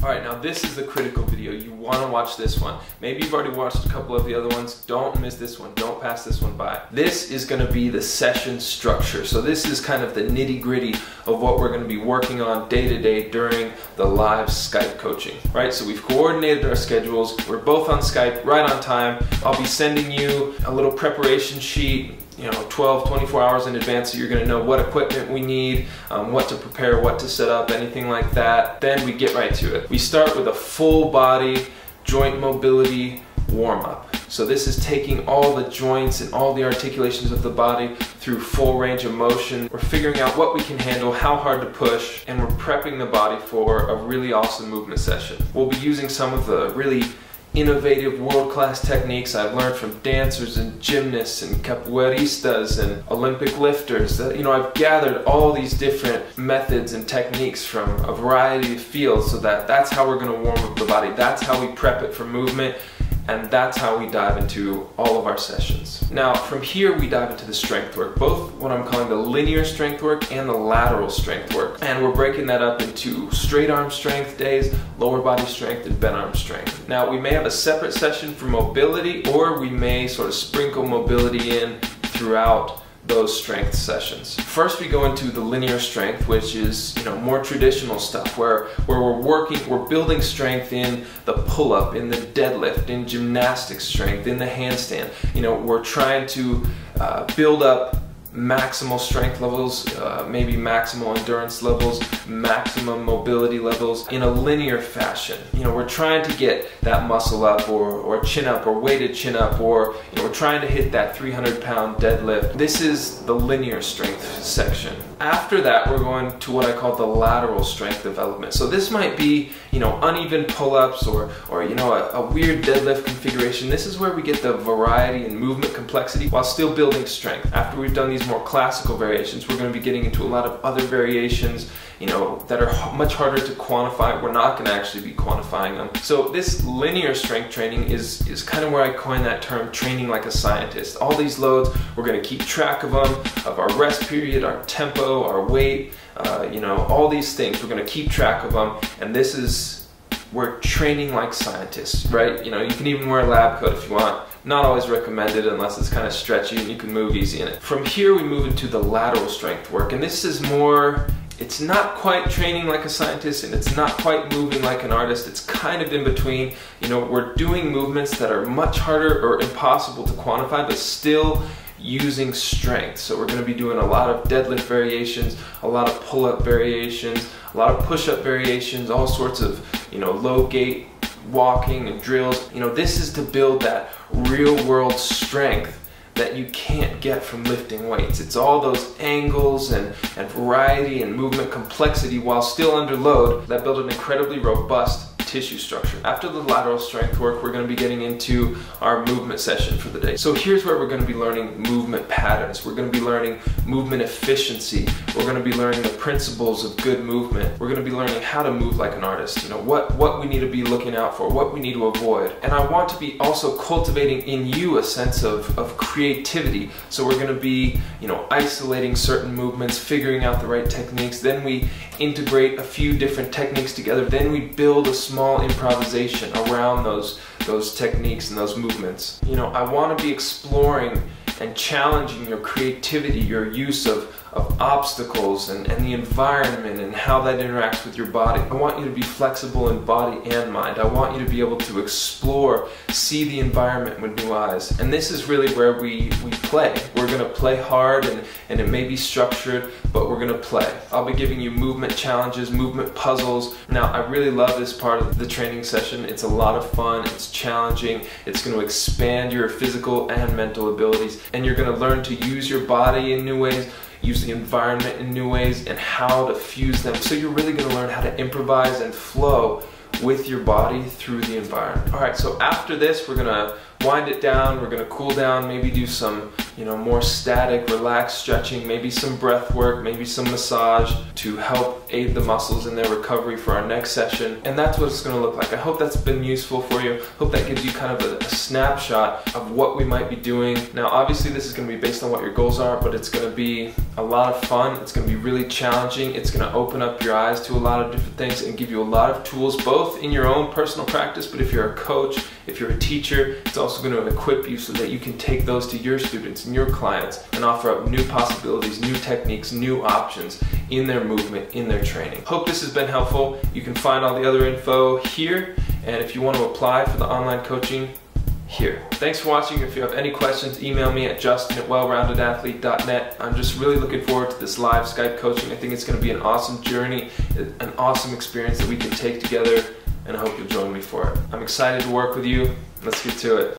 Alright, now this is the critical video. You want to watch this one. Maybe you've already watched a couple of the other ones. Don't miss this one. Don't pass this one by. This is going to be the session structure. So this is kind of the nitty-gritty of what we're going to be working on day to day during the live Skype coaching. Right, so we've coordinated our schedules. We're both on Skype right on time. I'll be sending you a little preparation sheet, 12, 24 hours in advance, so you're going to know what equipment we need, what to prepare, what to set up, anything like that. Then we get right to it. We start with a full body joint mobility warm-up. So this is taking all the joints and all the articulations of the body through full range of motion. We're figuring out what we can handle, how hard to push, and we're prepping the body for a really awesome movement session. We'll be using some of the really innovative world-class techniques I've learned from dancers and gymnasts and capoeiristas and Olympic lifters. I've gathered all these different methods and techniques from a variety of fields, so that's how we're going to warm up the body. That's how we prep it for movement, and that's how we dive into all of our sessions. Now, from here we dive into the strength work, both what I'm calling the linear strength work and the lateral strength work. And we're breaking that up into straight arm strength days, lower body strength, and bent arm strength. Now, we may have a separate session for mobility, or we may sort of sprinkle mobility in throughout those strength sessions. First, we go into the linear strength, which is more traditional stuff where we're building strength in the pull-up, in the deadlift, in gymnastic strength, in the handstand. We're trying to build up maximal strength levels, maybe maximal endurance levels, maximum mobility levels in a linear fashion. We're trying to get that muscle up or chin up or weighted chin up, or we're trying to hit that 300-pound deadlift. This is the linear strength section. After that, we're going to what I call the lateral strength development. So this might be, uneven pull-ups or a weird deadlift configuration. This is where we get the variety and movement complexity while still building strength. After we've done these more classical variations, we're going to be getting into a lot of other variations, that are much harder to quantify. We're not going to actually be quantifying them. So this linear strength training is kind of where I coined that term, training like a scientist. All these loads, we're going to keep track of them, of our rest period, our tempo, our weight, all these things. We're going to keep track of them, and this is, we're training like scientists, right? You can even wear a lab coat if you want. Not always recommended unless it's kind of stretchy and you can move easy in it. From here we move into the lateral strength work, and this is more, it's not quite training like a scientist and it's not quite moving like an artist. It's kind of in between. We're doing movements that are much harder or impossible to quantify, but still using strength. So we're going to be doing a lot of deadlift variations, a lot of pull-up variations, a lot of push-up variations, all sorts of low gait walking and drills. This is to build that real world strength that you can't get from lifting weights. It's all those angles and variety and movement complexity while still under load that build an incredibly robust tissue structure. After the lateral strength work, we're going to be getting into our movement session for the day. So here's where we're going to be learning movement patterns. We're going to be learning movement efficiency. We're going to be learning the principles of good movement. We're going to be learning how to move like an artist. What we need to be looking out for, what we need to avoid. And I want to be also cultivating in you a sense of creativity. So we're going to be, isolating certain movements, figuring out the right techniques. Then we integrate a few different techniques together. Then we build a small improvisation around those techniques and those movements. I want to be exploring and challenging your creativity, your use of obstacles and the environment and how that interacts with your body. I want you to be flexible in body and mind. I want you to be able to explore, see the environment with new eyes. And this is really where we play. We're going to play hard, and it may be structured, but we're going to play. I'll be giving you movement challenges, movement puzzles. Now, I really love this part of the training session. It's a lot of fun, it's challenging, it's going to expand your physical and mental abilities, and you're going to learn to use your body in new ways, use the environment in new ways, and how to fuse them. So you're really going to learn how to improvise and flow with your body through the environment. Alright, so after this we're going to wind it down, we're going to cool down, maybe do some more static, relaxed stretching, maybe some breath work, maybe some massage to help aid the muscles in their recovery for our next session. And that's what it's going to look like. I hope that's been useful for you. Hope that gives you kind of a snapshot of what we might be doing. Now obviously this is going to be based on what your goals are, but it's going to be a lot of fun. It's going to be really challenging. It's going to open up your eyes to a lot of different things and give you a lot of tools, both in your own personal practice, but if you're a coach, if you're a teacher, it's also going to equip you so that you can take those to your students and your clients and offer up new possibilities, new techniques, new options in their movement, in their training. Hope this has been helpful. You can find all the other info here, and if you want to apply for the online coaching, here. Thanks for watching. If you have any questions, email me at justin@wellroundedathlete.net. I'm just really looking forward to this live Skype coaching. I think it's going to be an awesome journey, an awesome experience that we can take together, and I hope you'll join me for it. I'm excited to work with you. Let's get to it.